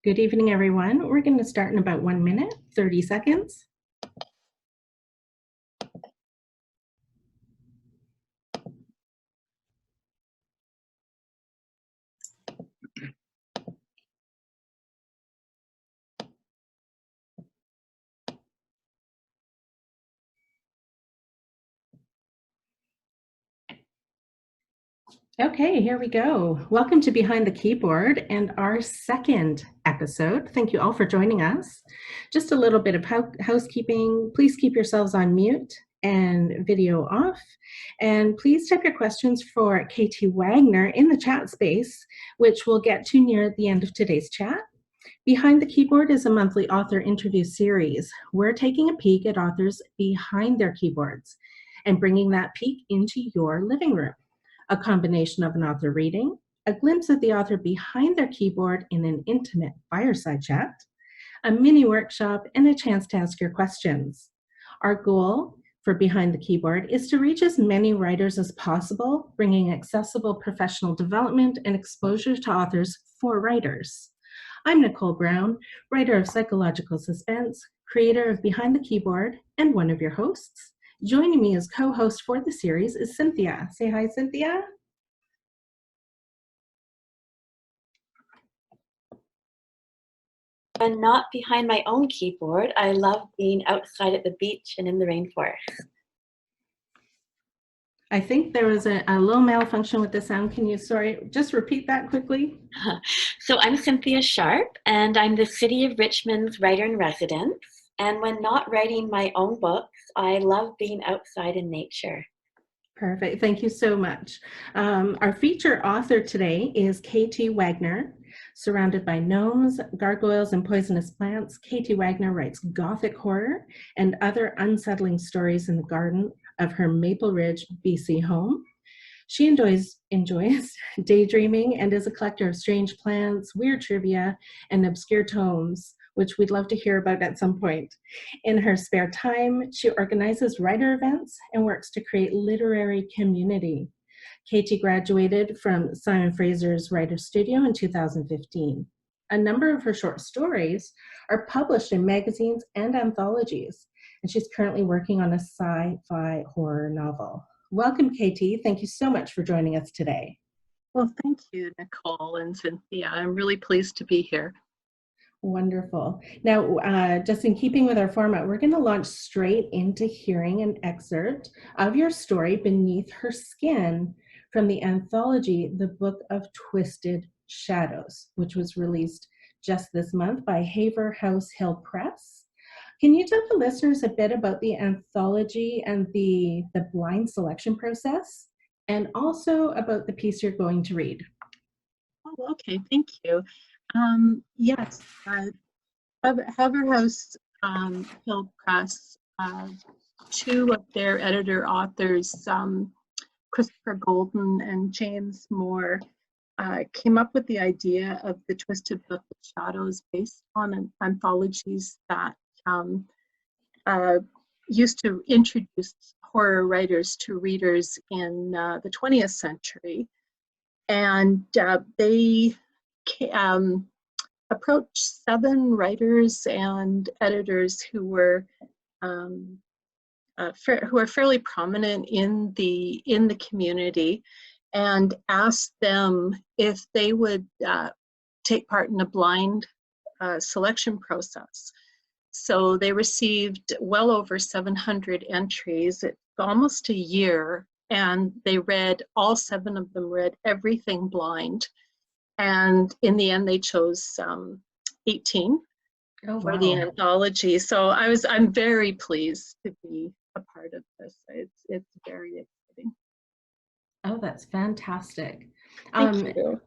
Good evening, everyone. We're going to start in about 1 minute, 30 seconds. Okay, here we go. Welcome to Behind the Keyboard and our second episode. Thank you all for joining us. Just a little bit of housekeeping. Please keep yourselves on mute and video off. And please type your questions for KT Wagner in the chat space, which we'll get to near the end of today's chat. Behind the Keyboard is a monthly author interview series. We're taking a peek at authors behind their keyboards and bringing that peek into your living room. A combination of an author reading, a glimpse of the author behind their keyboard in an intimate fireside chat, a mini workshop, and a chance to ask your questions. Our goal for Behind the Keyboard is to reach as many writers as possible, bringing accessible professional development and exposure to authors for writers. I'm Nicole Brown, writer of Psychological Suspense, creator of Behind the Keyboard, and one of your hosts. Joining me as co-host for the series is Cynthia. Say hi, Cynthia. I'm not behind my own keyboard. I love being outside at the beach and in the rainforest. I think there was a little malfunction with the sound. Can you, just repeat that quickly? So I'm Cynthia Sharp, and I'm the City of Richmond's writer-in-residence. And when not writing my own books, I love being outside in nature. Perfect. Thank you so much. Our feature author today is KT Wagner. Surrounded by gnomes, gargoyles, and poisonous plants, KT Wagner writes gothic horror and other unsettling stories in the garden of her Maple Ridge, BC home. She enjoys daydreaming and is a collector of strange plants, weird trivia, and obscure tomes, which we'd love to hear about at some point. In her spare time, she organizes writer events and works to create literary community. KT graduated from Simon Fraser's Writer's Studio in 2015. A number of her short stories are published in magazines and anthologies, and she's currently working on a sci-fi horror novel. Welcome, KT. Thank you so much for joining us today. Well, thank you, Nicole and Cynthia. I'm really pleased to be here. Wonderful. Now, just in keeping with our format, we're going to launch straight into hearing an excerpt of your story, Beneath Her Skin, from the anthology, The Book of Twisted Shadows, which was released just this month by Haver House Hill Press. Can you tell the listeners a bit about the anthology and the blind selection process, and also about the piece you're going to read? Oh, okay, thank you. Yes, Haver House Hill Press, two of their editor authors, Christopher Golden and James Moore, came up with the idea of the Twisted Book of Shadows based on anthologies that used to introduce horror writers to readers in the 20th century. And they approached 7 writers and editors who were fairly prominent in the community, and asked them if they would take part in a blind selection process. So they received well over 700 entries. It's almost a year, and they read, all 7 of them read everything blind. And in the end, they chose 18 for the anthology. So I'm very pleased to be a part of this. It's very exciting. Oh, that's fantastic. Thank you.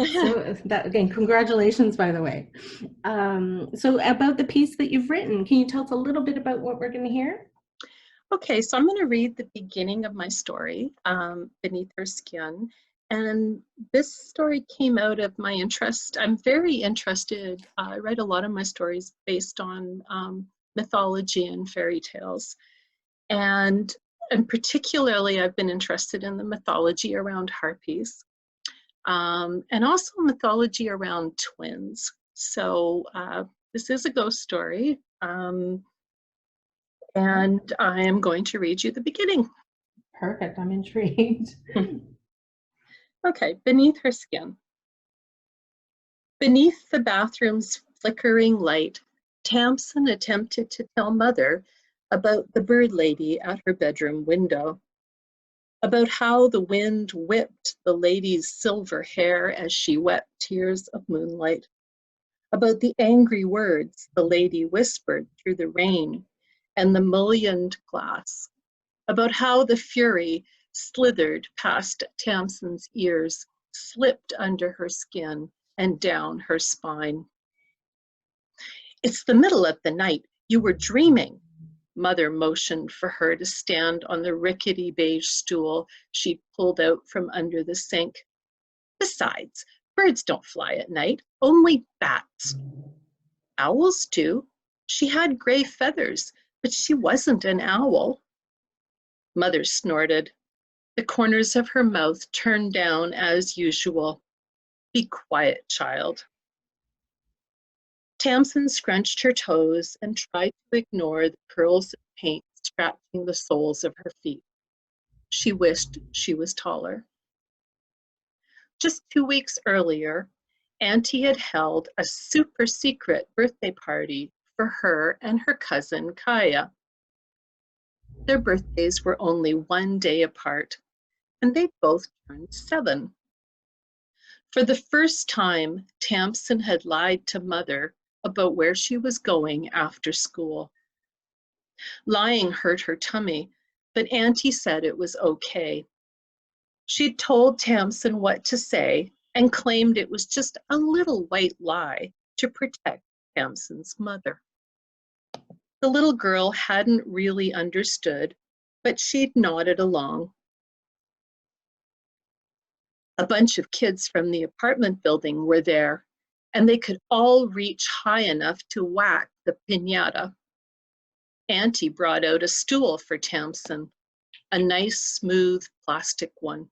So that, again, congratulations, by the way. So about the piece that you've written, can you tell us a little bit about what we're going to hear? Okay, so I'm going to read the beginning of my story, Beneath Her Skin. And this story came out of my interest. I'm very interested. I write a lot of my stories based on mythology and fairy tales. And particularly, I've been interested in the mythology around harpies, and also mythology around twins. So this is a ghost story, and I am going to read you the beginning. Perfect. I'm intrigued. Okay, beneath her skin. Beneath the bathroom's flickering light, Tamsin attempted to tell Mother about the bird lady at her bedroom window, about how the wind whipped the lady's silver hair as she wept tears of moonlight, about the angry words the lady whispered through the rain and the mullioned glass, about how the fury slithered past Tamsin's ears, slipped under her skin and down her spine. It's the middle of the night. You were dreaming. Mother motioned for her to stand on the rickety beige stool she pulled out from under the sink. Besides, birds don't fly at night, only bats. Owls do. She had gray feathers, but she wasn't an owl. Mother snorted. The corners of her mouth turned down as usual. Be quiet, child. Tamsin scrunched her toes and tried to ignore the curls of paint scratching the soles of her feet. She wished she was taller. Just 2 weeks earlier, Auntie had held a super secret birthday party for her and her cousin Kaya. Their birthdays were only one day apart, and they both turned 7. For the first time, Tamsin had lied to Mother about where she was going after school. Lying hurt her tummy, but Auntie said it was okay. She'd told Tamsin what to say and claimed it was just a little white lie to protect Tamsin's mother. The little girl hadn't really understood, but she'd nodded along. A bunch of kids from the apartment building were there, and they could all reach high enough to whack the piñata. Auntie brought out a stool for Tamsin, a nice, smooth plastic one.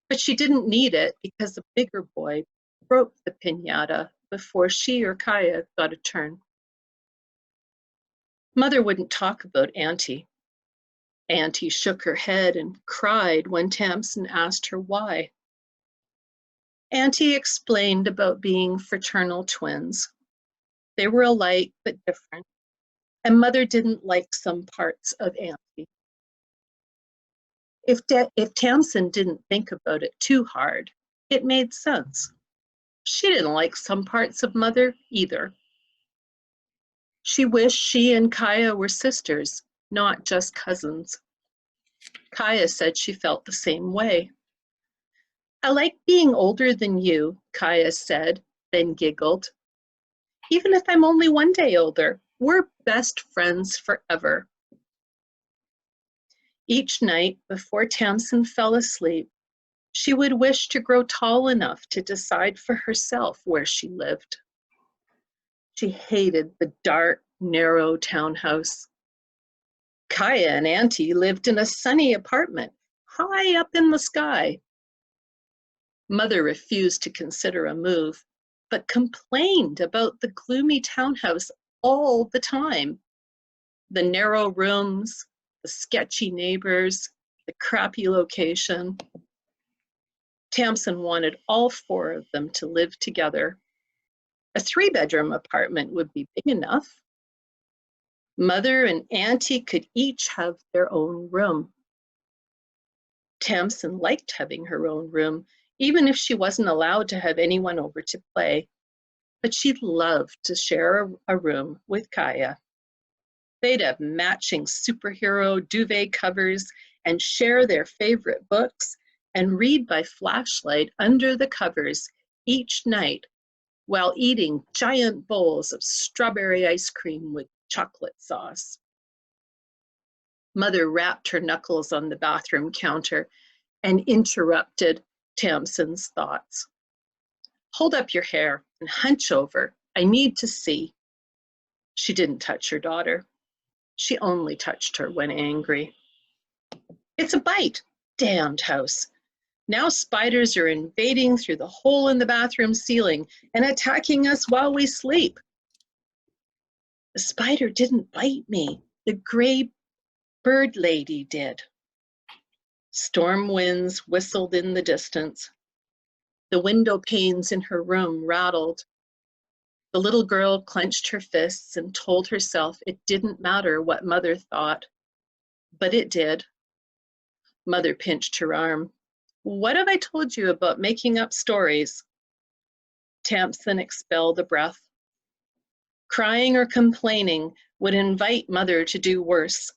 But she didn't need it because a bigger boy broke the piñata before she or Kaya got a turn. Mother wouldn't talk about Auntie. Auntie shook her head and cried when Tamsin asked her why. Auntie explained about being fraternal twins. They were alike but different, and Mother didn't like some parts of Auntie. If Tamsin didn't think about it too hard, it made sense. She didn't like some parts of Mother either. She wished she and Kaya were sisters, not just cousins. Kaya said she felt the same way. I like being older than you, Kaya said, then giggled. Even if I'm only one day older, we're best friends forever. Each night before Tamsin fell asleep, she would wish to grow tall enough to decide for herself where she lived. She hated the dark, narrow townhouse. Kaya and Auntie lived in a sunny apartment, high up in the sky. Mother refused to consider a move, but complained about the gloomy townhouse all the time. The narrow rooms, the sketchy neighbors, the crappy location. Tamsin wanted all 4 of them to live together. A 3-bedroom apartment would be big enough. Mother and Auntie could each have their own room. Tamsin liked having her own room, even if she wasn't allowed to have anyone over to play. But she loved to share a room with Kaya. They'd have matching superhero duvet covers and share their favorite books and read by flashlight under the covers each night while eating giant bowls of strawberry ice cream with chocolate sauce. Mother rapped her knuckles on the bathroom counter and interrupted Tamsin's thoughts. Hold up your hair and hunch over. I need to see. She didn't touch her daughter. She only touched her when angry. It's a bite. Damned house. Now spiders are invading through the hole in the bathroom ceiling and attacking us while we sleep. The spider didn't bite me. The gray bird lady did. Storm winds whistled in the distance. The window panes in her room rattled. The little girl clenched her fists and told herself it didn't matter what Mother thought. But it did. Mother pinched her arm. What have I told you about making up stories? Tamsin expelled a breath. Crying or complaining would invite Mother to do worse.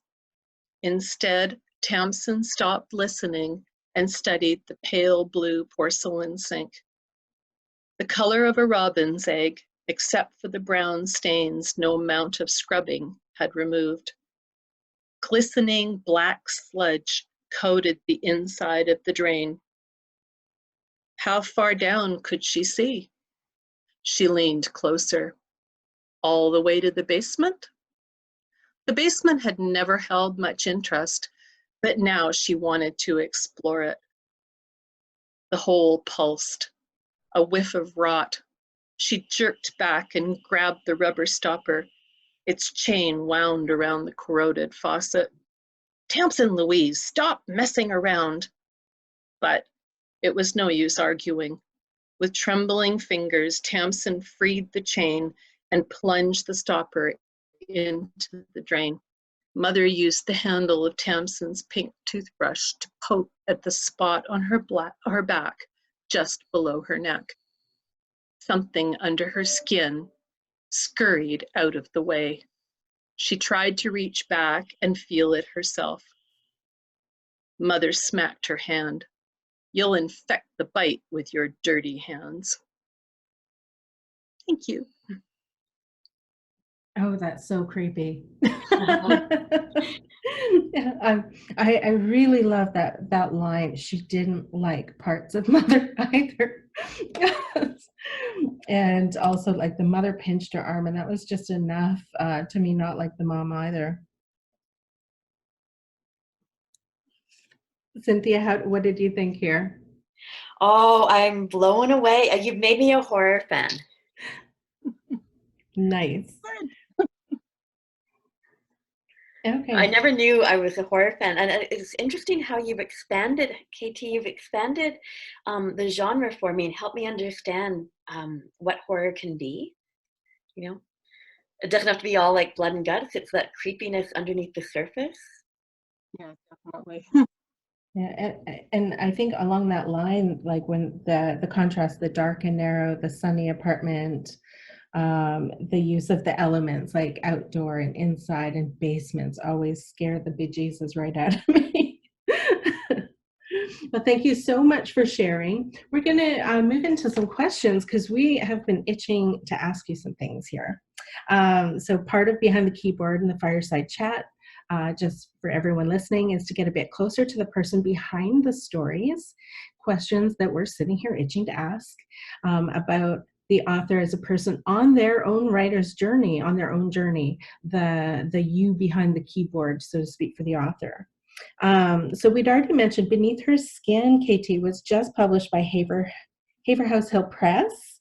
Instead, Tamsin stopped listening and studied the pale blue porcelain sink. The color of a robin's egg, except for the brown stains no amount of scrubbing had removed. Glistening black sludge coated the inside of the drain. How far down could she see? She leaned closer. All the way to the basement? The basement had never held much interest, but now she wanted to explore it. The hole pulsed, a whiff of rot. She jerked back and grabbed the rubber stopper. Its chain wound around the corroded faucet. Tamsin Louise, stop messing around. But it was no use arguing. With trembling fingers, Tamsin freed the chain and plunged the stopper into the drain. Mother used the handle of Tamsin's pink toothbrush to poke at the spot on her back, just below her neck. Something under her skin scurried out of the way. She tried to reach back and feel it herself. Mother smacked her hand. You'll infect the bite with your dirty hands. Thank you. Oh, that's so creepy. I really love that line. She didn't like parts of Mother either. And also, like, the mother pinched her arm, and that was just enough to me not like the mom either. Cynthia, what did you think here? Oh, I'm blown away. You've made me a horror fan. Nice. Okay. I never knew I was a horror fan. And it's interesting how you've expanded, KT, the genre for me and helped me understand what horror can be. You know, it doesn't have to be all like blood and guts. It's that creepiness underneath the surface. Yeah, definitely. Yeah, and I think along that line, like when the contrast, the dark and narrow, the sunny apartment, the use of the elements like outdoor and inside and basements always scare the bejesus right out of me. Well, thank you so much for sharing. We're going to move into some questions because we have been itching to ask you some things here. So part of Behind the Keyboard and the Fireside Chat, just for everyone listening, is to get a bit closer to the person behind the stories, questions that we're sitting here itching to ask about the author as a person on their own writer's journey, the you behind the keyboard, so to speak, for the author. So we'd already mentioned Beneath Her Skin, KT, was just published by Haverhouse Hill Press,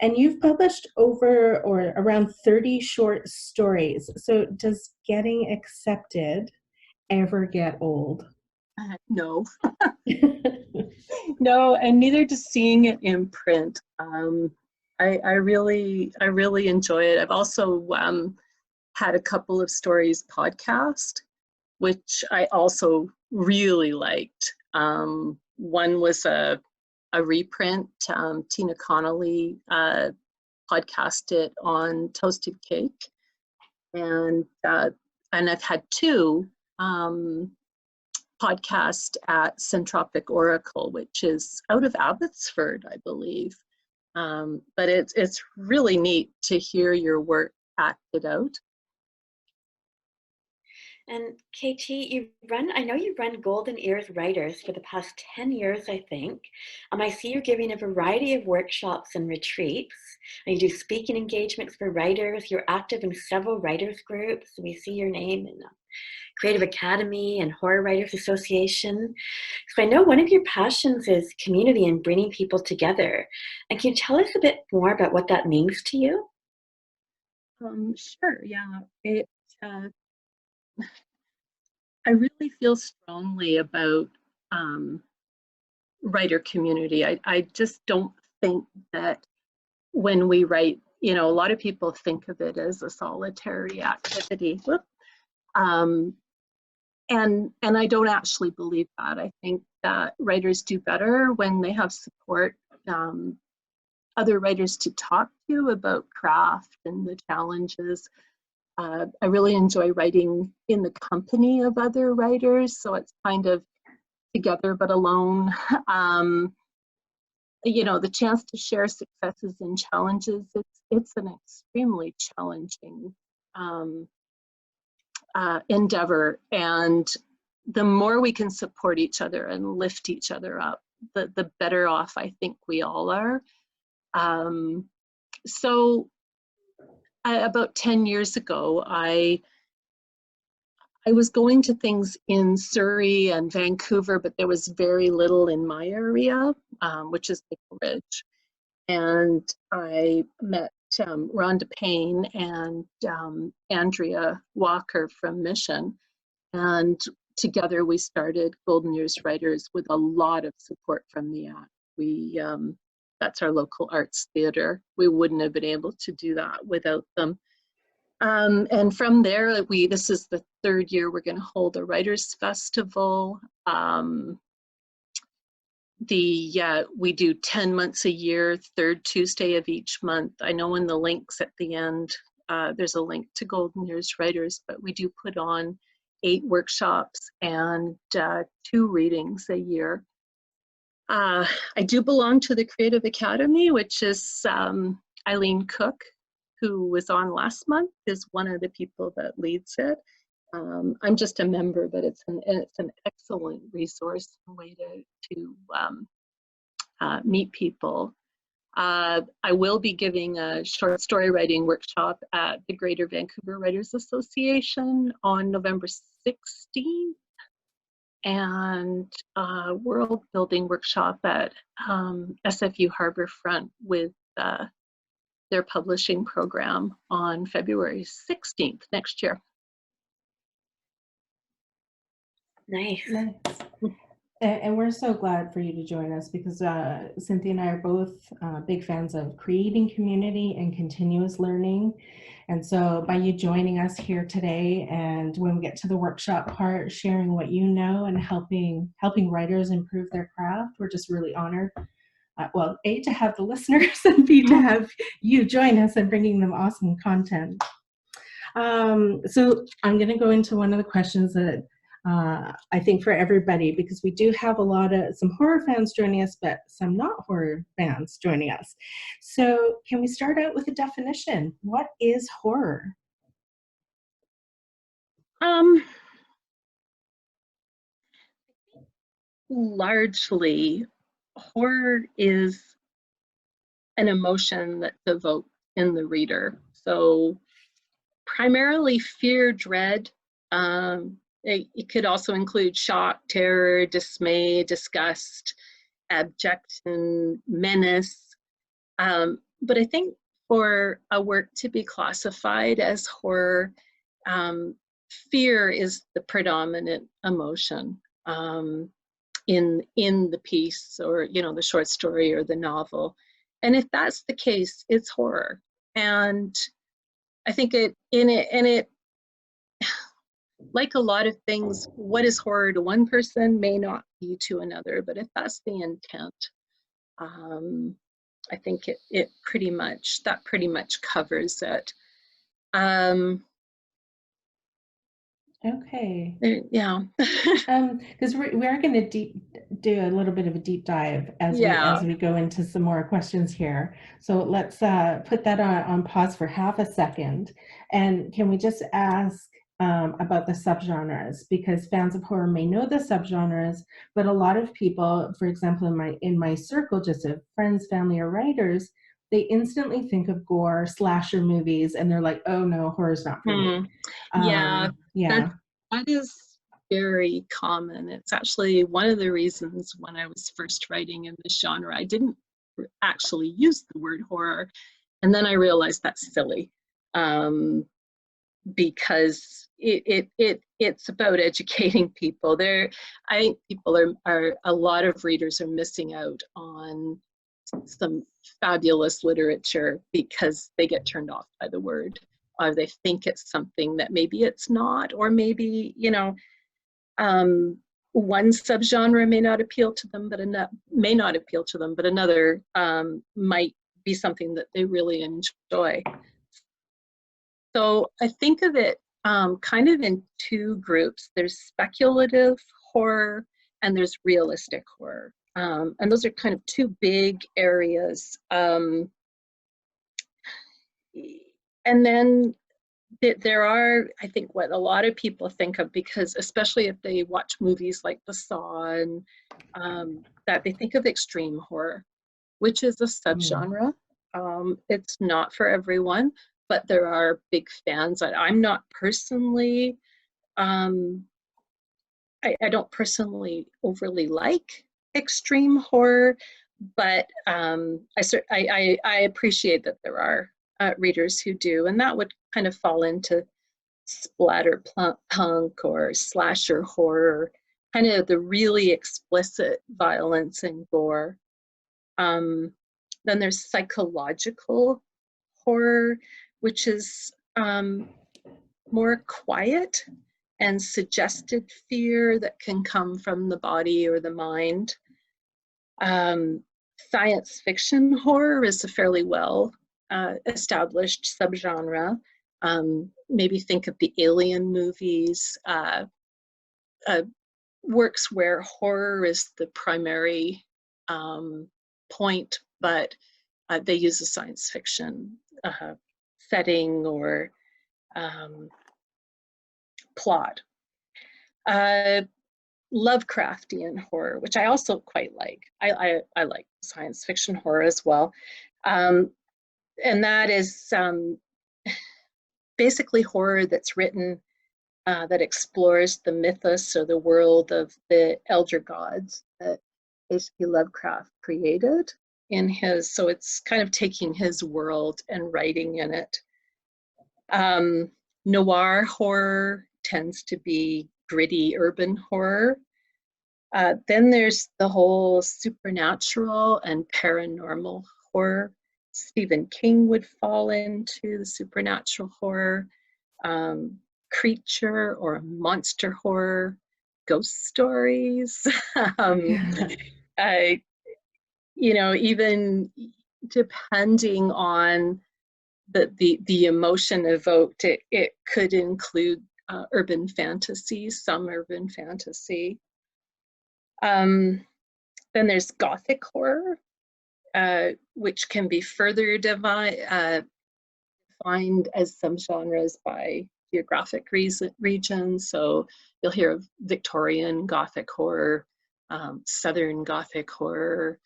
and you've published over or around 30 short stories. So does getting accepted ever get old? No. No, and neither does seeing it in print. I really enjoy it. I've also had a couple of stories podcast, which I also really liked. One was a reprint. Tina Connolly podcast it on Toasted Cake, and I've had two podcast at Centropic Oracle, which is out of Abbotsford, I believe. But it's really neat to hear your work acted out. And KT, I know you've run Golden Ears Writers for the past 10 years, I think. I see you're giving a variety of workshops and retreats. And you do speaking engagements for writers. You're active in several writers groups. We see your name in Creative Academy and Horror Writers Association. So I know one of your passions is community and bringing people together. And can you tell us a bit more about what that means to you? Sure, yeah. Uh, I really feel strongly about writer community. I just don't think that when we write, a lot of people think of it as a solitary activity. Um, and I don't actually believe that. I think that writers do better when they have support, other writers to talk to about craft and the challenges. I really enjoy writing in the company of other writers, so it's kind of together but alone. The chance to share successes and challenges, it's an extremely challenging endeavor. And the more we can support each other and lift each other up, the better off I think we all are. About 10 years ago, I was going to things in Surrey and Vancouver, but there was very little in my area, which is Maple Ridge. And I met Rhonda Payne and Andrea Walker from Mission. And together we started Golden Years Writers with a lot of support from the ACT. That's our local arts theater. We wouldn't have been able to do that without them. And from there, this is the third year we're going to hold a writers festival. We do 10 months a year, third Tuesday of each month. I know in the links at the end, there's a link to Golden Years Writers, but we do put on 8 workshops and 2 readings a year. I do belong to the Creative Academy, which is Eileen Cook, who was on last month, is one of the people that leads it. I'm just a member, but it's an excellent resource, a way to meet people. I will be giving a short story writing workshop at the Greater Vancouver Writers Association on November 16th, and a world building workshop at SFU Harbourfront with their publishing program on February 16th next year. Nice. And we're so glad for you to join us, because Cynthia and I are both big fans of creating community and continuous learning. And so by you joining us here today, and when we get to the workshop part, sharing what you know and helping writers improve their craft, we're just really honored. Well, A, to have the listeners, and B, to have you join us and bringing them awesome content. So I'm going to go into one of the questions that I think for everybody, because we do have some horror fans joining us, but some not horror fans joining us. So can we start out with a definition? What is horror? Largely, horror is an emotion that's evoked in the reader. So primarily fear, dread. It could also include shock, terror, dismay, disgust, abjection, menace. But I think for a work to be classified as horror, fear is the predominant emotion in the piece, or the short story or the novel. And if that's the case, it's horror. And I think it like a lot of things, what is horror to one person may not be to another, but if that's the intent, I think it pretty much covers it. Okay. Yeah. Because we're going to do a little bit of a deep dive as we go into some more questions here. So let's put that on pause for half a second. And can we just ask about the subgenres? Because fans of horror may know the subgenres, but a lot of people, for example, in my circle, just of friends, family, or writers, they instantly think of gore, slasher movies, and they're like, oh no, horror's not for me. Yeah. Yeah. That is very common. It's actually one of the reasons when I was first writing in this genre, I didn't actually use the word horror. And then I realized that's silly, because it's about educating people. I think people are a lot of readers are missing out on some fabulous literature because they get turned off by the word, or they think it's something that maybe it's not, or maybe, you know, one subgenre may not appeal to them, but another might be something that they really enjoy. So I think of it kind of in two groups. There's speculative horror and there's realistic horror. And those are kind of two big areas. And then there are, I think, what a lot of people think of, because especially if they watch movies like The Saw, and that they think of extreme horror, which is a subgenre. It's not for everyone, but there are big fans. I'm not personally, I don't personally overly like extreme horror, but I appreciate that there are readers who do, and that would kind of fall into splatter punk or slasher horror, kind of the really explicit violence and gore. Then there's psychological horror, which is more quiet and suggested fear that can come from the body or the mind. Science fiction horror is a fairly well established subgenre. Maybe think of the Alien movies, works where horror is the primary point, but they use a science fiction setting or plot. Lovecraftian horror, which I also quite like. I like science fiction horror as well. And that is basically horror that's written that explores the mythos or the world of the elder gods that basically Lovecraft created in his, so it's kind of taking his world and writing in it. Noir horror tends to be gritty urban horror. Then there's the whole supernatural and paranormal horror. Stephen King would fall into the supernatural horror. Creature or monster horror, ghost stories. You know, even depending on the emotion evoked, it could include urban fantasy, some urban fantasy. Then there's Gothic horror, which can be further defined as some genres by geographic regions. So you'll hear of Victorian Gothic horror, Southern Gothic horror.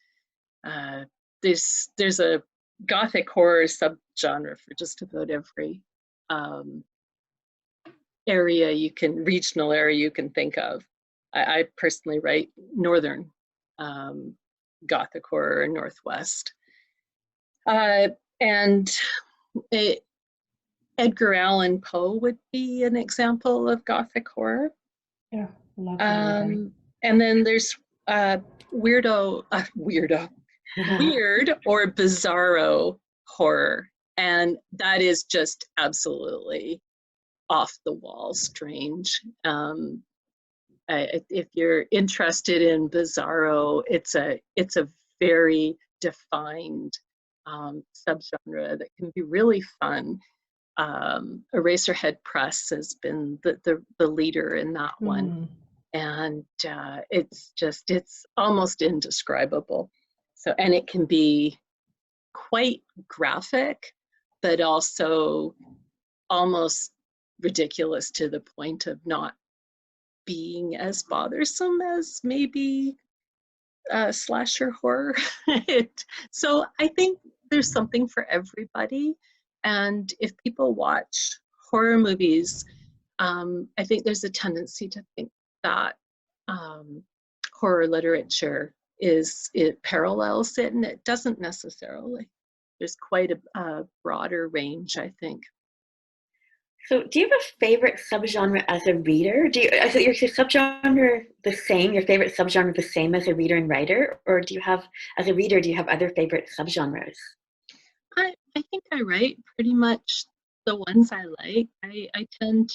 There's a Gothic horror subgenre for just about every regional area you can think of. I personally write Northern Gothic horror, Northwest. And Edgar Allan Poe would be an example of Gothic horror. Yeah, love that. And then there's weird or bizarro horror, and that is just absolutely off the wall strange. If you're interested in bizarro, it's a very defined subgenre that can be really fun. Eraserhead Press has been the leader in that one, and it's almost indescribable. So, and it can be quite graphic, but also almost ridiculous to the point of not being as bothersome as maybe slasher horror. So I think there's something for everybody. And if people watch horror movies I think there's a tendency to think that horror literature it parallels it, and it doesn't necessarily. There's quite a broader range, I think. So do you have a favorite subgenre as a reader? Is your subgenre the same, your favorite subgenre the same as a reader and writer? Or as a reader, do you have other favorite subgenres? I think I write pretty much the ones I like. I tend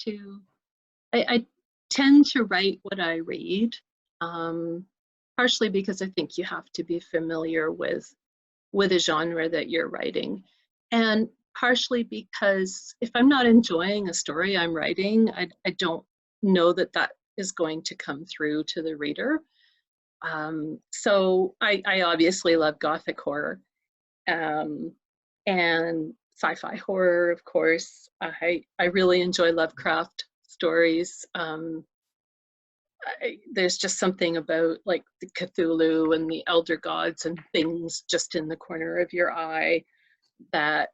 to write what I read, partially because I think you have to be familiar with a genre that you're writing, and partially because if I'm not enjoying a story I'm writing, I don't know that is going to come through to the reader. So I obviously love Gothic horror, and sci-fi horror, of course. I really enjoy Lovecraft stories. There's just something about like the Cthulhu and the elder gods and things just in the corner of your eye that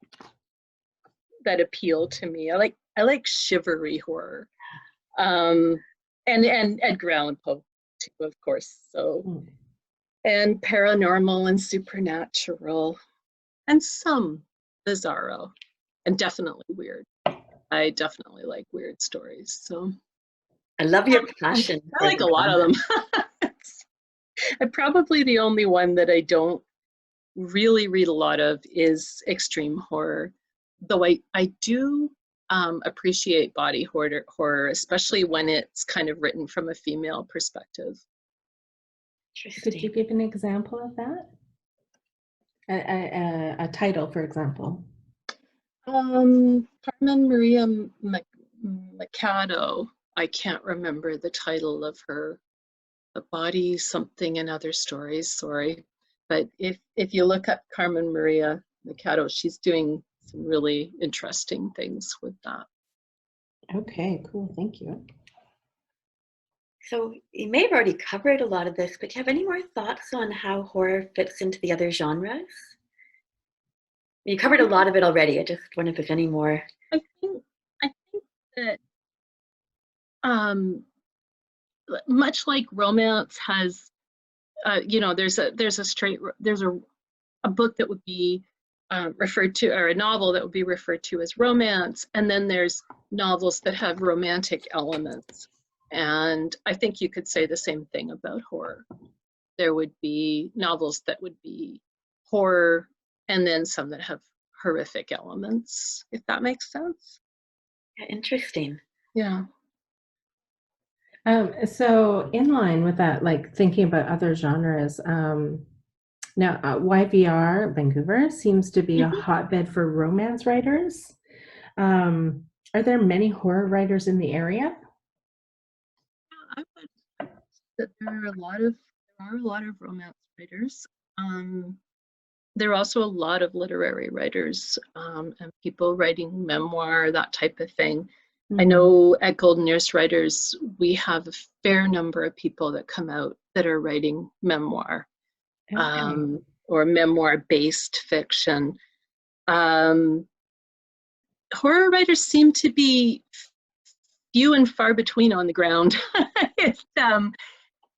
appeal to me. I like chivalry horror, and Edgar Allan Poe too, of course. So, and paranormal and supernatural, and some bizarro, and definitely weird. I definitely like weird stories. So I love your passion. I like a lot of them. I'm probably the only one that I don't really read a lot of is extreme horror, though I do appreciate body horror, especially when it's kind of written from a female perspective. Could you give an example of that? A title, for example. Carmen Maria Machado. I can't remember the title of her. The Body Something and Other Stories. Sorry, but if you look up Carmen Maria Machado, she's doing some really interesting things with that. Okay, cool. Thank you. So you may have already covered a lot of this, but do you have any more thoughts on how horror fits into the other genres? You covered a lot of it already. I just wonder if there's any more. I think that much like romance has, there's a book that would be referred to, or a novel that would be referred to as romance, and then there's novels that have romantic elements. And I think you could say the same thing about horror. There would be novels that would be horror, and then some that have horrific elements, if that makes sense. Yeah, interesting. Yeah. So in line with that, like thinking about other genres, now YVR Vancouver seems to be a hotbed for romance writers. Are there many horror writers in the area? I would say that there are a lot of romance writers. There are also a lot of literary writers, and people writing memoir, that type of thing. I know at Golden Ears Writers, we have a fair number of people that come out that are writing memoir, or memoir-based fiction. Horror writers seem to be few and far between on the ground.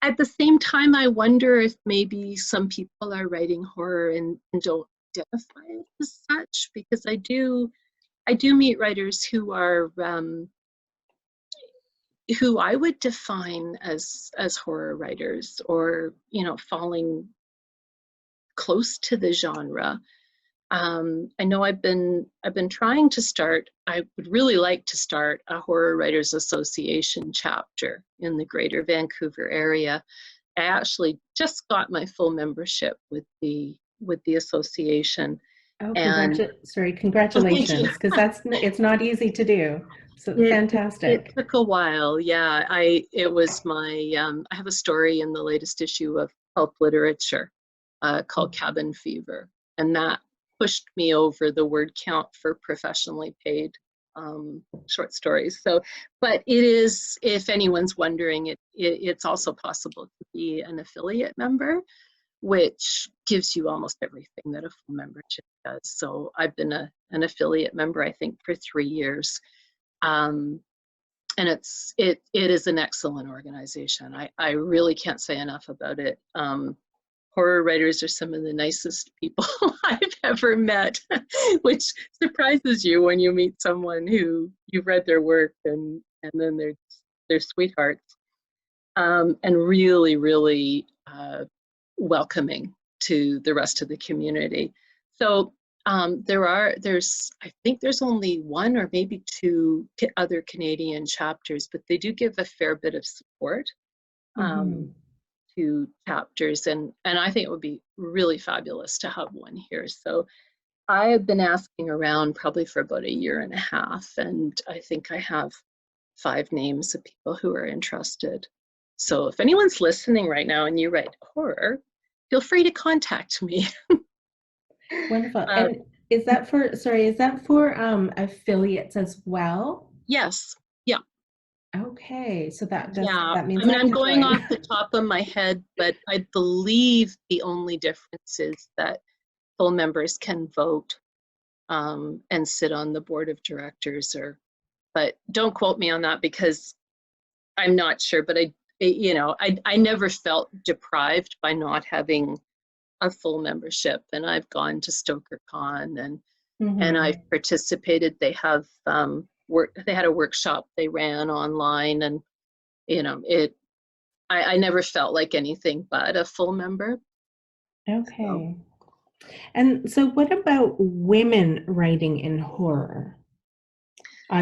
At the same time, I wonder if maybe some people are writing horror and don't identify it as such, because I do meet writers who are who I would define as horror writers, or falling close to the genre. I know I've been trying to start. I would really like to start a Horror Writers Association chapter in the Greater Vancouver area. I actually just got my full membership with the association. Oh, congratulations, because it's not easy to do. So fantastic. It took a while. Yeah, it was my I have a story in the latest issue of pulp literature called Cabin Fever, and that pushed me over the word count for professionally paid short stories. So, but it is, if anyone's wondering, it's also possible to be an affiliate member, which gives you almost everything that a full membership does. So I've been an affiliate member, I think, for 3 years. it is an excellent organization. I really can't say enough about it. Horror writers are some of the nicest people I've ever met, which surprises you when you meet someone who you've read their work and then they're sweethearts, and really, really welcoming to the rest of the community. So I think there's only one or maybe two other Canadian chapters, but they do give a fair bit of support. To chapters, and I think it would be really fabulous to have one here. So I have been asking around probably for about 1.5 years, and I think I have 5 names of people who are interested. So if anyone's listening right now and you write horror, feel free to contact me. Wonderful. And is that for affiliates as well? Yes. Yeah. Okay, so that I means mean, I I'm can going join. off the top of my head, but I believe the only difference is that full members can vote and sit on the board of directors, but don't quote me on that because I'm not sure. But I never felt deprived by not having a full membership, and I've gone to StokerCon and I've participated. They have they had a workshop they ran online, and I never felt like anything but a full member. Okay. So. And so what about women writing in horror?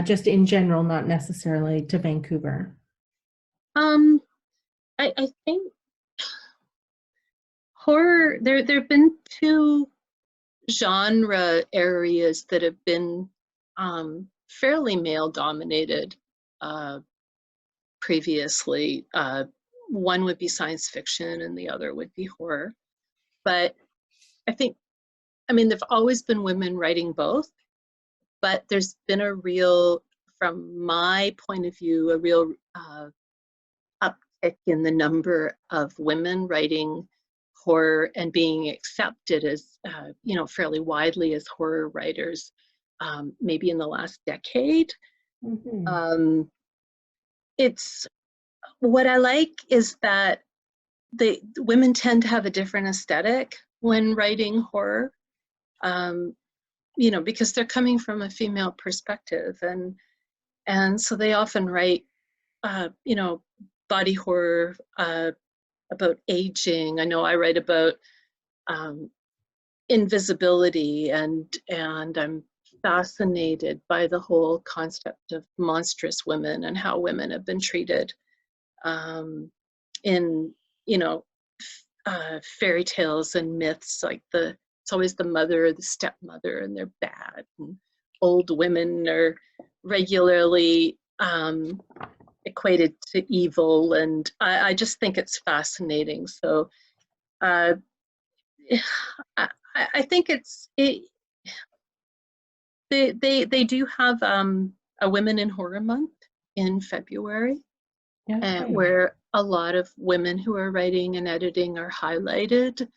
Just in general, not necessarily to Vancouver. I think horror, there have been 2 genre areas that have been fairly male dominated previously. One would be science fiction and the other would be horror. But I mean, there've always been women writing both, but there's been from my point of view, a real uptick in the number of women writing horror and being accepted as, fairly widely as horror writers, maybe in the last decade. It's what I like is that the women tend to have a different aesthetic when writing horror, because they're coming from a female perspective, and so they often write, body horror, about aging. I know I write about invisibility, and I'm fascinated by the whole concept of monstrous women and how women have been treated in fairy tales and myths, like it's always the mother or the stepmother, and they're bad, and old women are regularly equated to evil, and I just think it's fascinating. So I think they do have a Women in Horror Month in February, where a lot of women who are writing and editing are highlighted.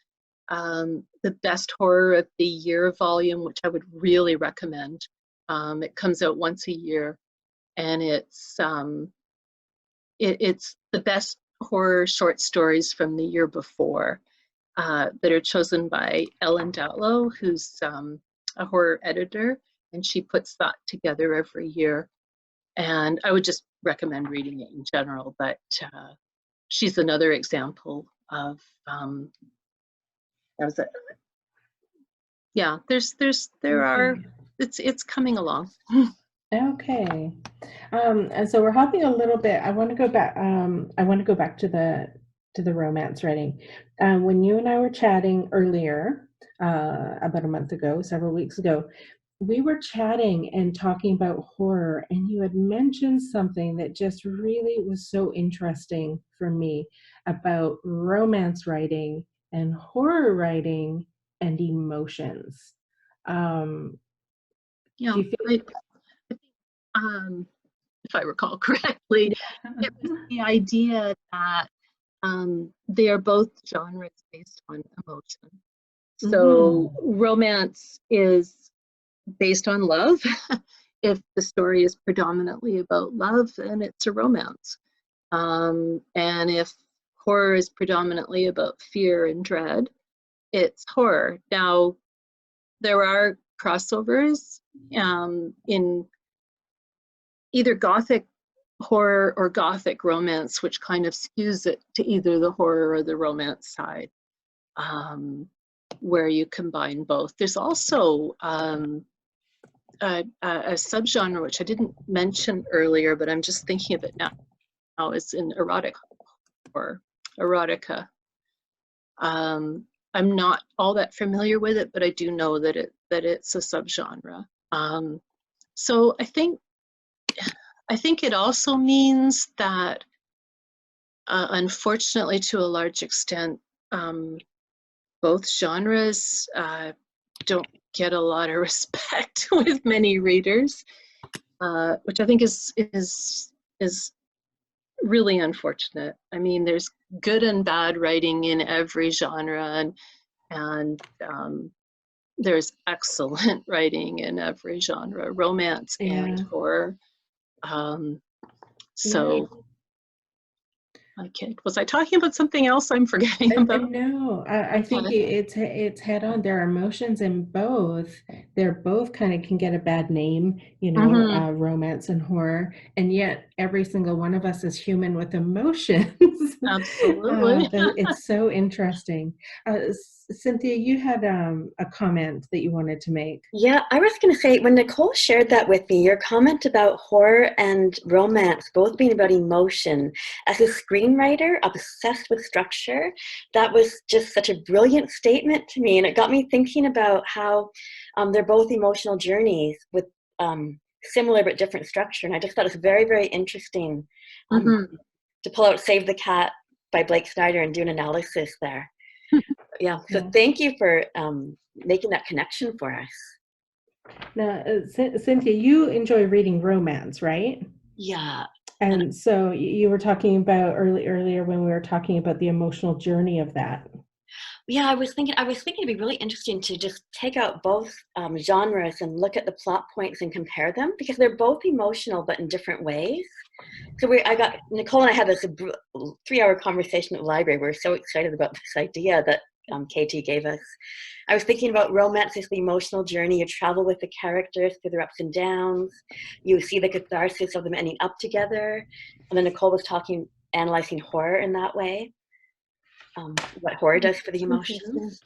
The Best Horror of the Year volume, which I would really recommend. It comes out once a year, and it's the best horror short stories from the year before that are chosen by Ellen Datlow, who's a horror editor, and she puts that together every year. And I would just recommend reading it in general, but she's another example of it's coming along. Okay. And so we're hopping a little bit. I want to go back. I want to go back to the romance writing. When you and I were chatting earlier, about a month ago, several weeks ago, we were chatting and talking about horror, and you had mentioned something that just really was so interesting for me about romance writing and horror writing and emotions. Yeah, do you feel if I recall correctly, it was the idea that they are both genres based on emotion. So romance is based on love, if the story is predominantly about love, then it's a romance. And if horror is predominantly about fear and dread, it's horror. Now, there are crossovers in either Gothic horror or Gothic romance, which kind of skews it to either the horror or the romance side, where you combine both. There's also a subgenre, which I didn't mention earlier, but I'm just thinking of it now. It's in erotic horror, erotica. I'm not all that familiar with it, but I do know that it's a subgenre. So I think it also means that, unfortunately, to a large extent, both genres don't get a lot of respect with many readers, which I think is really unfortunate. I mean, there's good and bad writing in every genre, and there's excellent writing in every genre, romance and horror. So, okay, was I talking about something else I'm forgetting about? No, I think it's head on. There are emotions in both. They're both kind of can get a bad name, you know, romance and horror, and yet every single one of us is human with emotions. Absolutely. It's so interesting. Cynthia, you had a comment that you wanted to make. Yeah, I was going to say, when Nicole shared that with me, your comment about horror and romance both being about emotion, as a screenwriter obsessed with structure, that was just such a brilliant statement to me. And it got me thinking about how they're both emotional journeys with similar but different structure. And I just thought it was very, very interesting to pull out Save the Cat by Blake Snyder and do an analysis there. Yeah, so thank you for making that connection for us. Now, Cynthia, you enjoy reading romance, right? Yeah. And so you were talking about earlier when we were talking about the emotional journey of that. Yeah, I was thinking it'd be really interesting to just take out both genres and look at the plot points and compare them, because they're both emotional but in different ways. So Nicole and I had this 3-hour conversation at the library. We were so excited about this idea that KT gave us. I was thinking about romance as the emotional journey. You travel with the characters through their ups and downs. You see the catharsis of them ending up together. And then Nicole was analyzing horror in that way. What horror does for the emotions.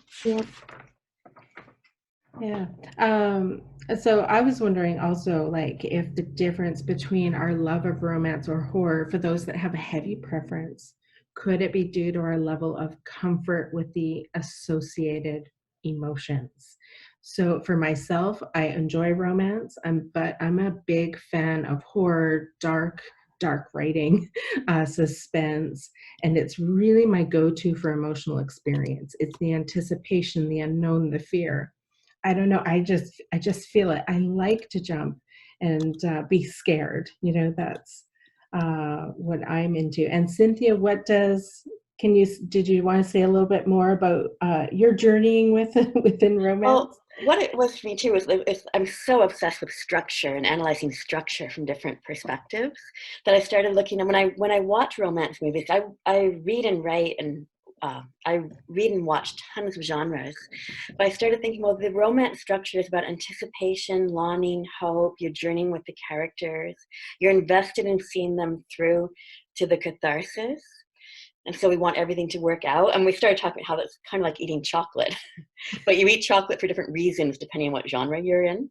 Yeah. So I was wondering also, like, if the difference between our love of romance or horror, for those that have a heavy preference, could it be due to our level of comfort with the associated emotions? So for myself, I enjoy romance, but I'm a big fan of horror, dark writing, suspense, and it's really my go-to for emotional experience. It's the anticipation, the unknown, the fear. I don't know. I just feel it. I like to jump and be scared. You know, that's what I'm into. And Cynthia, did you want to say a little bit more about your journeying within romance? Well, what it was for me too is I'm so obsessed with structure and analyzing structure from different perspectives that I started looking at when I watch romance movies. I read and write and I read and watch tons of genres, but I started thinking, well, the romance structure is about anticipation, longing, hope. You're journeying with the characters. You're invested in seeing them through to the catharsis. And so we want everything to work out. And we started talking about how that's kind of like eating chocolate, but you eat chocolate for different reasons depending on what genre you're in.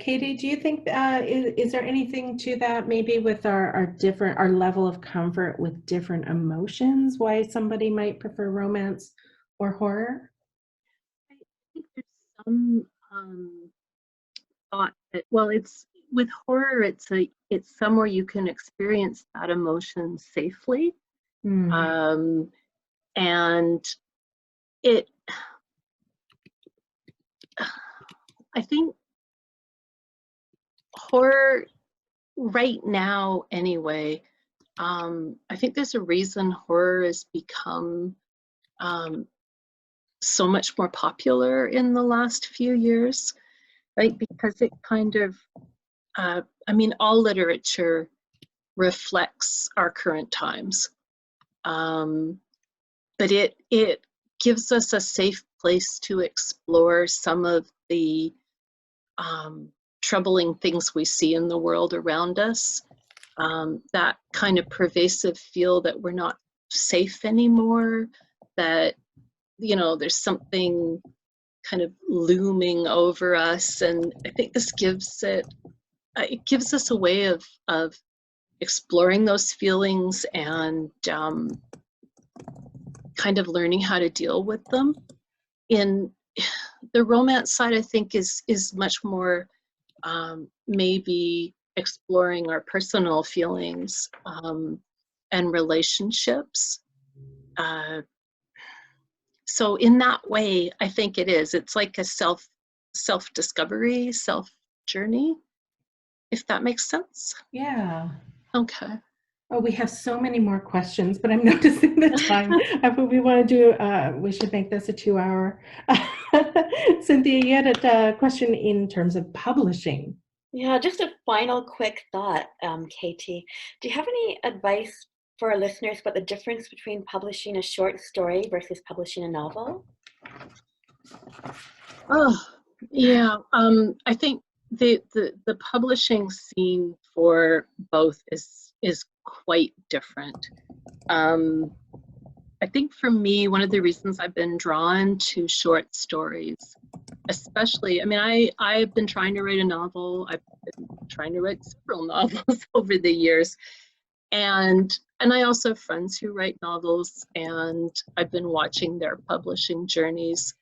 Katie, do you think is there anything to that, maybe with our level of comfort with different emotions, why somebody might prefer romance or horror? I think there's some thought that, well, it's with horror, it's somewhere you can experience that emotion safely, and I think horror right now anyway, I think there's a reason horror has become so much more popular in the last few years. like, because it kind of, I mean, all literature reflects our current times. But it gives us a safe place to explore some of the troubling things we see in the world around us. That kind of pervasive feel that we're not safe anymore, that, you know, there's something kind of looming over us. And I think this gives it gives us a way of exploring those feelings and kind of learning how to deal with them. In the romance side, I think is much more maybe exploring our personal feelings and relationships. So in that way, I think it's like a self-discovery, self-journey, if that makes sense. Yeah. Okay. Oh, we have so many more questions, but I'm noticing the time. We want to do, we should make this a 2-hour. Cynthia, you had a question in terms of publishing. Yeah, just a final quick thought, Katie. Do you have any advice for our listeners about the difference between publishing a short story versus publishing a novel? Oh, yeah. I think the publishing scene for both is quite different. I think for me, one of the reasons I've been drawn to short stories, especially, I mean, I've been trying to write a novel. I've been trying to write several novels over the years. And I also have friends who write novels, and I've been watching their publishing journeys.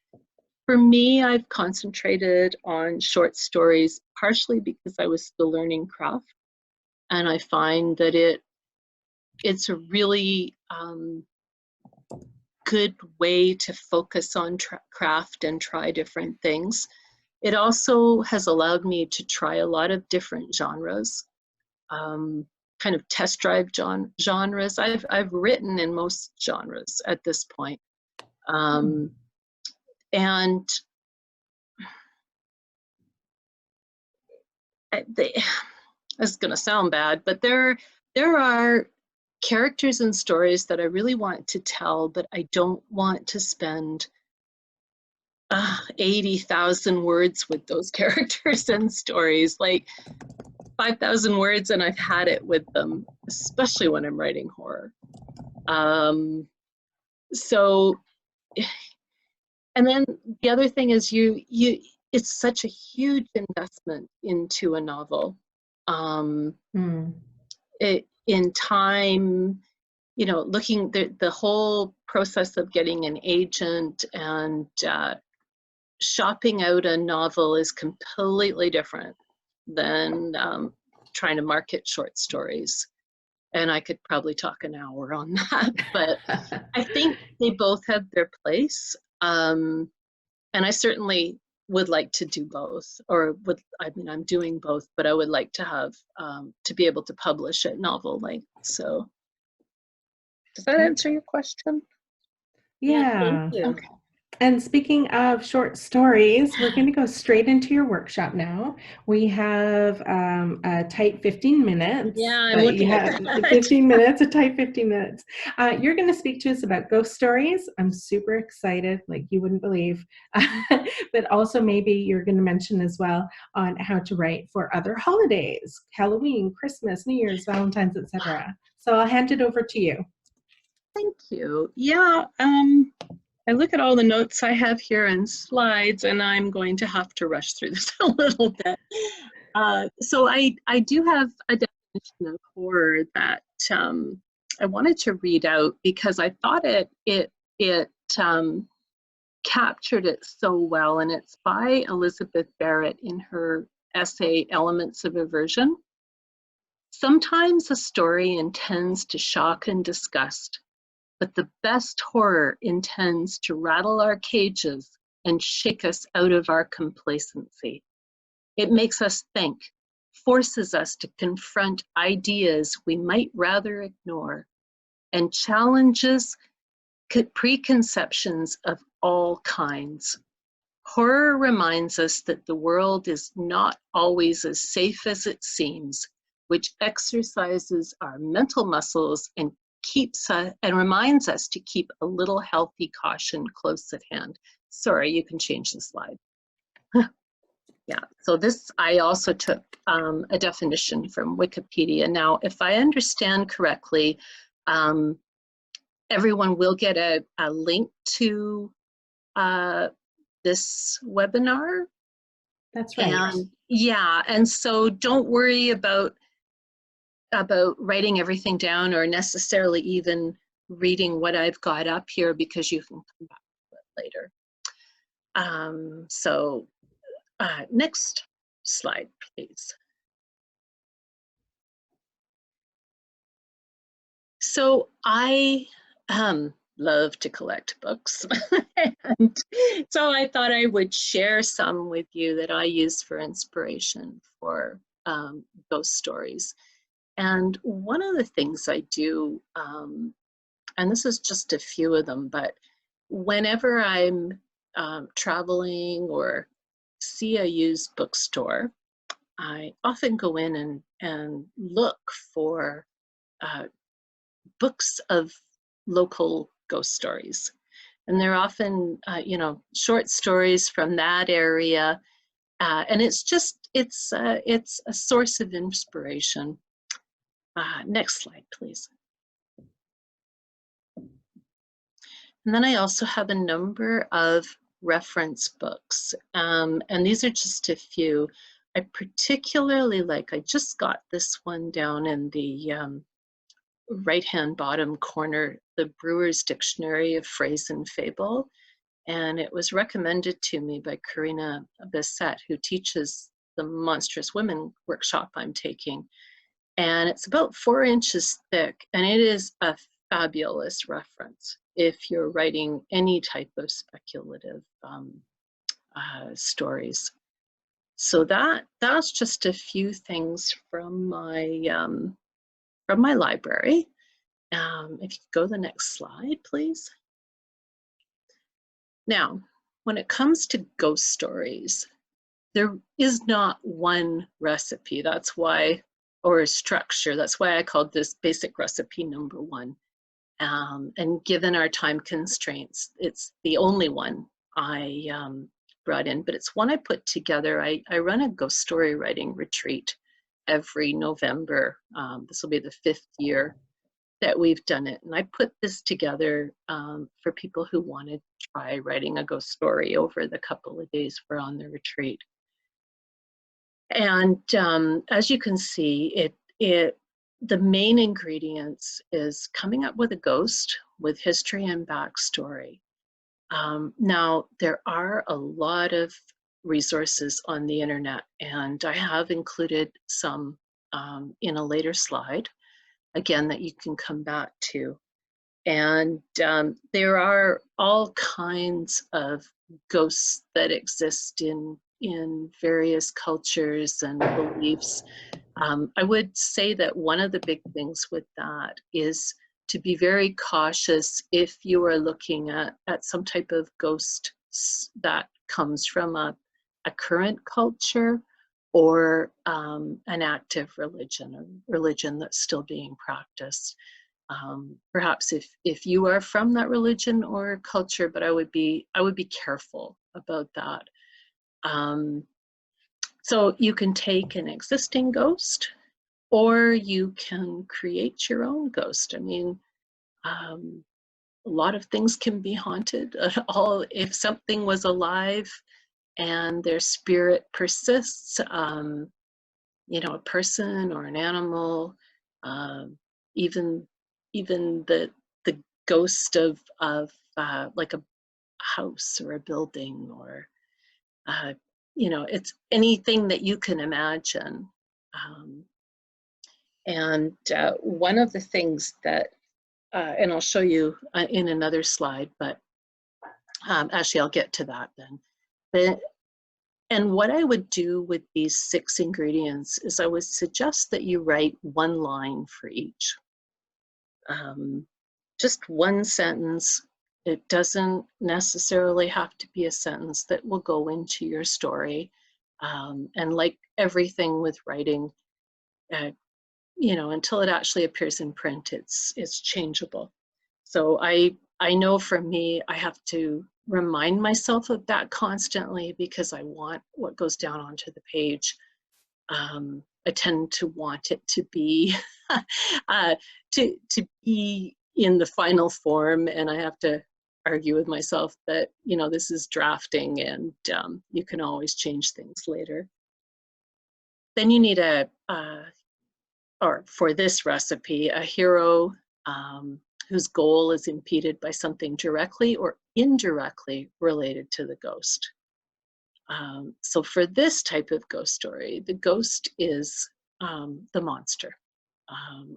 For me, I've concentrated on short stories, partially because I was still learning craft. And I find that it's a really good way to focus on craft and try different things. It also has allowed me to try a lot of different genres, kind of test drive genres. I've written in most genres at this point. And this is going to sound bad, but there are characters and stories that I really want to tell, but I don't want to spend 80,000 words with those characters and stories, like 5,000 words, and I've had it with them, especially when I'm writing horror. So, and then the other thing is it's such a huge investment into a novel. In time, you know, looking the whole process of getting an agent and shopping out a novel is completely different than trying to market short stories. And I could probably talk an hour on that, but I think they both have their place. And I certainly would like to do both, I mean, I'm doing both, but I would like to have, to be able to publish at novel length. So does that answer your question? Yeah. Thank you. Okay. And speaking of short stories, we're going to go straight into your workshop now. We have a tight 15 minutes. Yeah, I'm looking at that. 15 minutes, a tight 15 minutes. You're going to speak to us about ghost stories. I'm super excited, like you wouldn't believe. But also maybe you're going to mention as well on how to write for other holidays, Halloween, Christmas, New Year's, Valentine's, etc. So I'll hand it over to you. Thank you. Yeah. I look at all the notes I have here and slides, and I'm going to have to rush through this a little bit. So I do have a definition of horror that I wanted to read out because I thought it captured it so well, and it's by Elizabeth Barrett in her essay, Elements of Aversion. Sometimes a story intends to shock and disgust, but the best horror intends to rattle our cages and shake us out of our complacency. It makes us think, forces us to confront ideas we might rather ignore, and challenges preconceptions of all kinds. Horror reminds us that the world is not always as safe as it seems, which exercises our mental muscles and keeps and reminds us to keep a little healthy caution close at hand. Sorry, you can change the slide. Yeah, so this, I also took a definition from Wikipedia. Now, if I understand correctly, everyone will get a link to this webinar. That's right. And yeah, and so don't worry about writing everything down or necessarily even reading what I've got up here, because you can come back to it later. Next slide, please. So I love to collect books. And so I thought I would share some with you that I use for inspiration for ghost stories. And one of the things I do, and this is just a few of them, but whenever I'm traveling or see a used bookstore, I often go in and look for books of local ghost stories. And they're often, short stories from that area. And it's a source of inspiration. Next slide, please. And then I also have a number of reference books. And these are just a few. I particularly like, I just got this one down in the right-hand bottom corner, the Brewer's Dictionary of Phrase and Fable. And it was recommended to me by Karina Bissett, who teaches the Monstrous Women workshop I'm taking. And it's about 4 inches thick, and it is a fabulous reference if you're writing any type of speculative stories. So that's just a few things from my library. If you go to the next slide, please. Now, when it comes to ghost stories, there is not one recipe. That's why, or a structure. That's why I called this basic recipe number 1. And given our time constraints, it's the only one I brought in, but it's one I put together. I run a ghost story writing retreat every November. This will be the 5th year that we've done it. And I put this together for people who want to try writing a ghost story over the couple of days we're on the retreat. And as you can see, the main ingredients is coming up with a ghost with history and backstory. Now, there are a lot of resources on the internet, and I have included some in a later slide, again, that you can come back to. And there are all kinds of ghosts that exist in various cultures and beliefs. I would say that one of the big things with that is to be very cautious if you are looking at some type of ghost that comes from a current culture or an active religion, a religion that's still being practiced. Perhaps if you are from that religion or culture, but I would be careful about that. So you can take an existing ghost, or you can create your own ghost. I mean, a lot of things can be haunted. If something was alive and their spirit persists, a person or an animal, even the ghost of like a house or a building, or it's anything that you can imagine. And one of the things that, and I'll show you in another slide, but actually I'll get to that then. And what I would do with these 6 ingredients is I would suggest that you write 1 line for each. Just 1 sentence It doesn't necessarily have to be a sentence that will go into your story. And like everything with writing, you know, until it actually appears in print, it's changeable. So I know for me, I have to remind myself of that constantly because I want what goes down onto the page. I tend to want it to be to be in the final form, and I have to argue with myself that, you know, this is drafting, and you can always change things later. Then you need or for this recipe, a hero whose goal is impeded by something directly or indirectly related to the ghost. So for this type of ghost story, the ghost is the monster,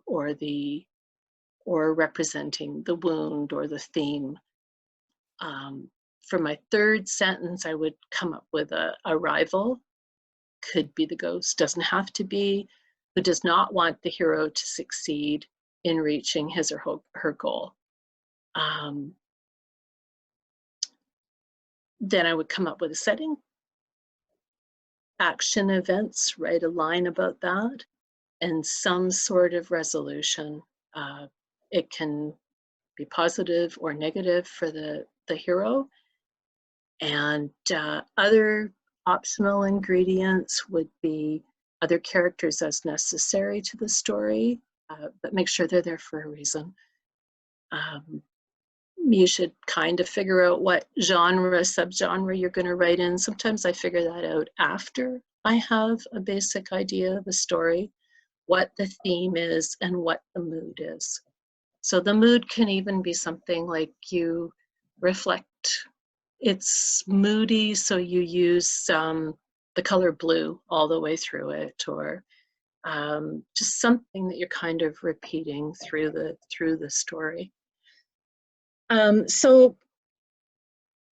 or representing the wound or the theme. For my third sentence, I would come up with a rival. Could be the ghost, doesn't have to be, who does not want the hero to succeed in reaching his or her goal. Then I would come up with a setting, action events, write a line about that, and some sort of resolution. It can be positive or negative for the hero. And other optional ingredients would be other characters as necessary to the story, but make sure they're there for a reason. You should kind of figure out what genre, subgenre you're going to write in. Sometimes I figure that out after I have a basic idea of a story, what the theme is and what the mood is. So the mood can even be something like you reflect, it's moody, so you use the color blue all the way through it, or just something that you're kind of repeating through the story. So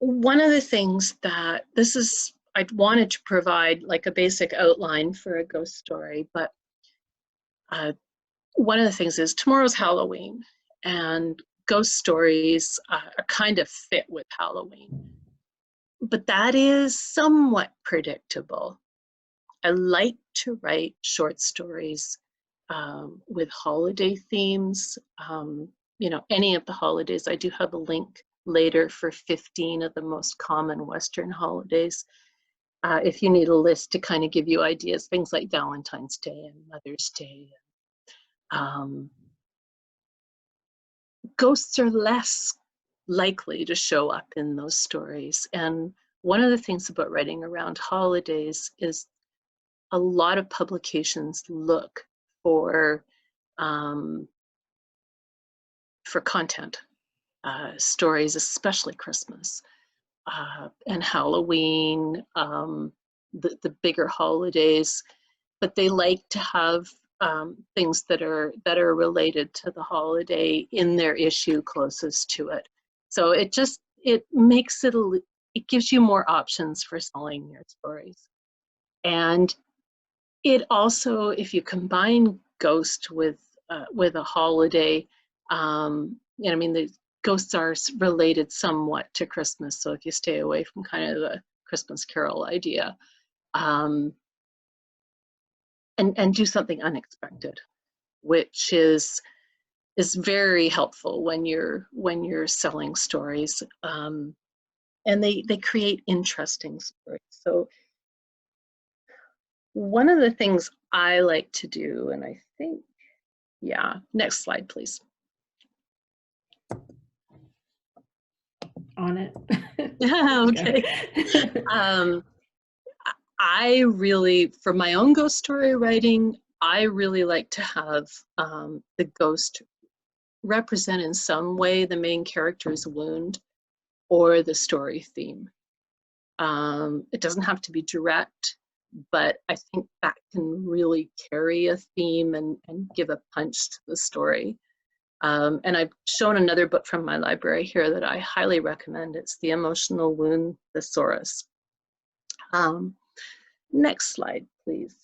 one of the things that I wanted to provide like a basic outline for a ghost story, but one of the things is tomorrow's Halloween, and ghost stories are kind of fit with Halloween. But that is somewhat predictable. I like to write short stories with holiday themes. You know, any of the holidays. I do have a link later for 15 of the most common Western holidays. If you need a list to kind of give you ideas, things like Valentine's Day and Mother's Day. Ghosts are less likely to show up in those stories. And one of the things about writing around holidays is a lot of publications look for content, stories, especially Christmas and Halloween, the bigger holidays, but they like to have things that are related to the holiday in their issue closest to it. So it makes it it gives you more options for selling your stories. And it also, if you combine ghost with a holiday, you know, I mean, the ghosts are related somewhat to Christmas. So if you stay away from kind of the Christmas Carol idea, and do something unexpected, which is very helpful when you're selling stories, and they create interesting stories. So one of the things I like to do, and I think, yeah, next slide, please. On it. Okay. I really, for my own ghost story writing, I really like to have the ghost represent in some way the main character's wound or the story theme. It doesn't have to be direct, but I think that can really carry a theme and give a punch to the story. And I've shown another book from my library here that I highly recommend. It's The Emotional Wound Thesaurus. Next slide, please.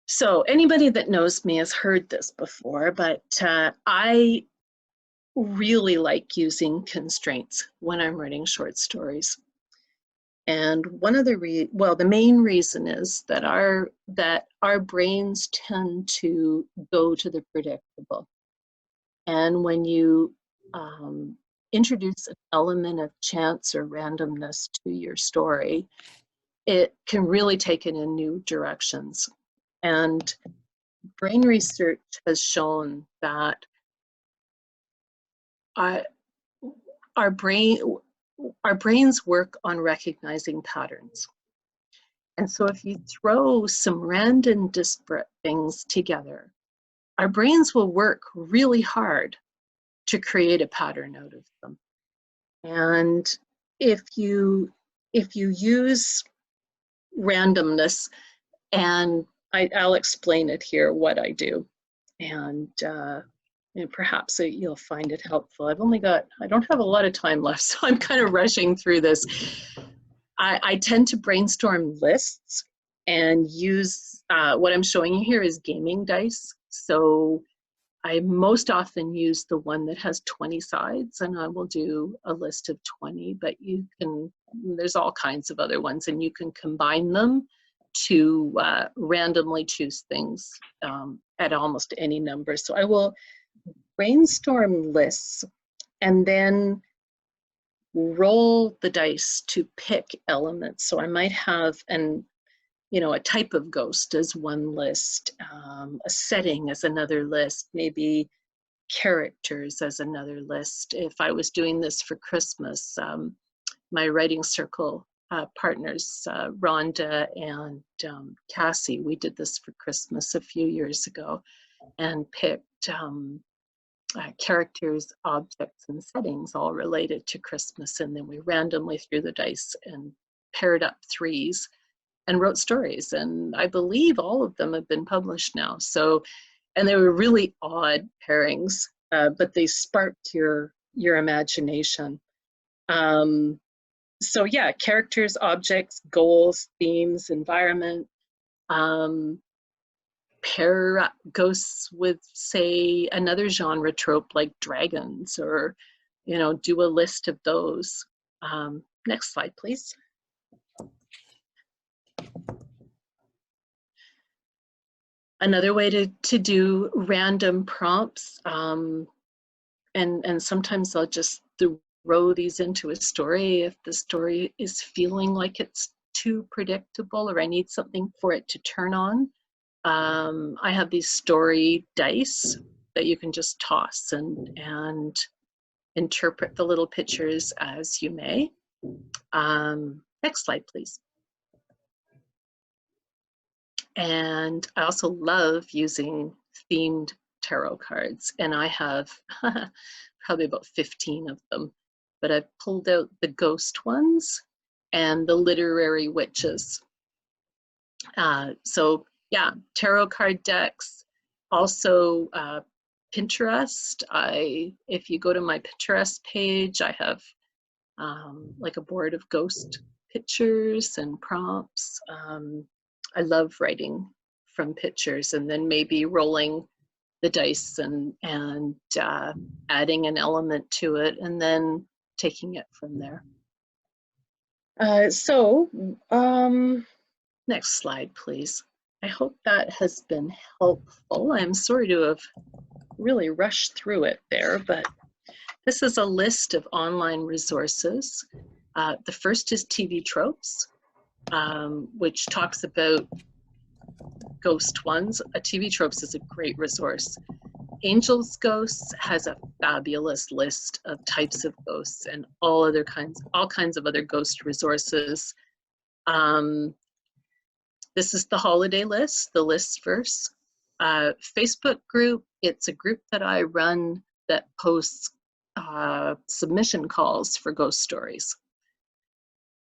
So anybody that knows me has heard this before, but I really like using constraints when I'm writing short stories. And one of the the main reason is that our brains tend to go to the predictable. And when you introduce an element of chance or randomness to your story, it can really take it in new directions. And brain research has shown that our brains work on recognizing patterns. And so if you throw some random disparate things together, our brains will work really hard to create a pattern out of them. And if you use randomness, and I'll explain it here what I do, and perhaps you'll find it helpful. I don't have a lot of time left, so I'm kind of rushing through this. I tend to brainstorm lists and use, what I'm showing you here is gaming dice. So I most often use the one that has 20 sides, and I will do a list of 20, but there's all kinds of other ones, and you can combine them to randomly choose things at almost any number. So I will brainstorm lists and then roll the dice to pick elements. So I might have a type of ghost as one list, a setting as another list, maybe characters as another list. If I was doing this for Christmas, my writing circle partners, Rhonda and Cassie, we did this for Christmas a few years ago and picked characters, objects, and settings all related to Christmas. And then we randomly threw the dice and paired up threes and wrote stories. And I believe all of them have been published now. So, and they were really odd pairings, but they sparked your imagination. So yeah, characters, objects, goals, themes, environment. Pair ghosts with, say, another genre trope like dragons, or do a list of those. Next slide, please. Another way to do random prompts, and sometimes I'll just throw these into a story if the story is feeling like it's too predictable or I need something for it to turn on. I have these story dice that you can just toss and interpret the little pictures as you may. Next slide, please. And I also love using themed tarot cards, and I have probably about 15 of them, but I've pulled out the ghost ones and the literary witches. So yeah, tarot card decks, also Pinterest. If you go to my Pinterest page, I have like a board of ghost pictures and prompts. I love writing from pictures and then maybe rolling the dice and adding an element to it and then taking it from there. Next slide, please. I hope that has been helpful. I'm sorry to have really rushed through it there, but this is a list of online resources. The first is TV Tropes, which talks about ghost ones. TV Tropes is a great resource. Angels Ghosts has a fabulous list of types of ghosts and all kinds of other ghost resources. This is the holiday list, the list verse. Facebook group, it's a group that I run that posts submission calls for ghost stories.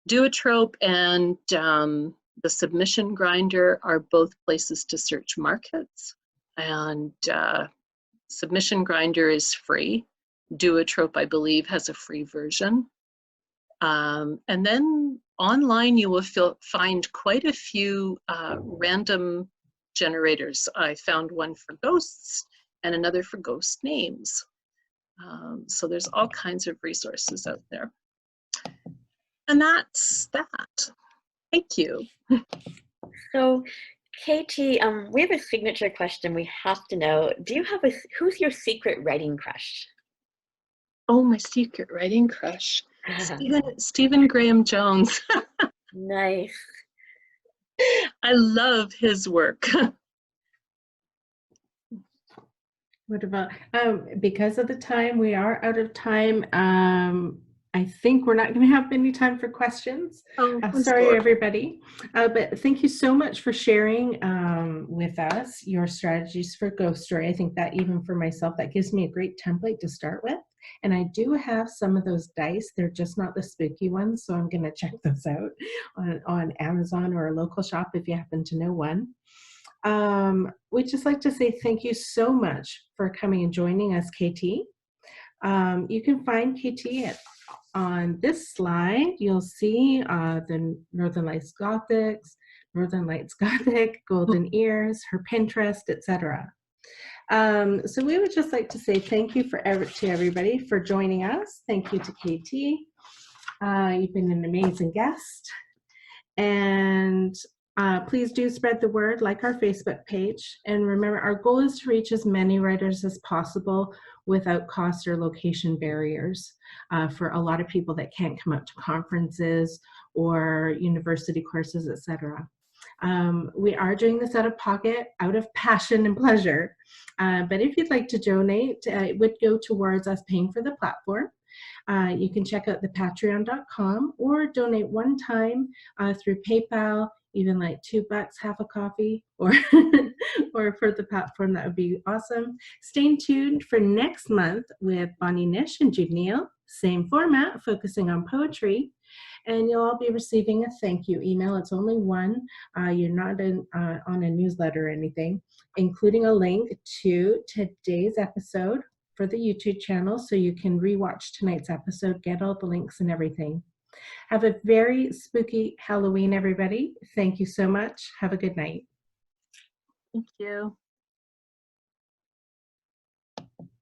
Duotrope and the Submission Grinder are both places to search markets, and Submission Grinder is free. Duotrope, I believe, has a free version. And then online you will find quite a few random generators. I found one for ghosts and another for ghost names. So there's all kinds of resources out there. And that's that. Thank you. So, Katie, we have a signature question we have to know. Do you have who's your secret writing crush? Oh, my secret writing crush. Stephen Graham Jones. Nice. I love his work. What about, because of the time, we are out of time. I think we're not going to have any time for questions. Oh, Sorry, everybody. But thank you so much for sharing with us your strategies for ghost story. I think that even for myself, that gives me a great template to start with. And I do have some of those dice. They're just not the spooky ones. So I'm going to check those out on Amazon or a local shop if you happen to know one. We'd just like to say thank you so much for coming and joining us, KT. You can find KT on this slide. You'll see the Northern Lights Gothic, Golden Ears, her Pinterest, etc. So we would just like to say thank you to everybody for joining us. Thank you to KT. You've been an amazing guest. And please do spread the word, like our Facebook page. And remember, our goal is to reach as many writers as possible without cost or location barriers for a lot of people that can't come up to conferences or university courses, etc. We are doing this out of pocket, out of passion and pleasure. But if you'd like to donate, it would go towards us paying for the platform. You can check out the patreon.com or donate one time through PayPal, even like $2, half a coffee, or or for the platform. That would be awesome. Stay tuned for next month with Bonnie Nish and Jude Neal. Same format, focusing on poetry. And you'll all be receiving a thank you email. It's only one. You're not on a newsletter or anything, including a link to today's episode for the YouTube channel, so you can rewatch tonight's episode, get all the links and everything. Have a very spooky Halloween, everybody. Thank you so much. Have a good night. Thank you.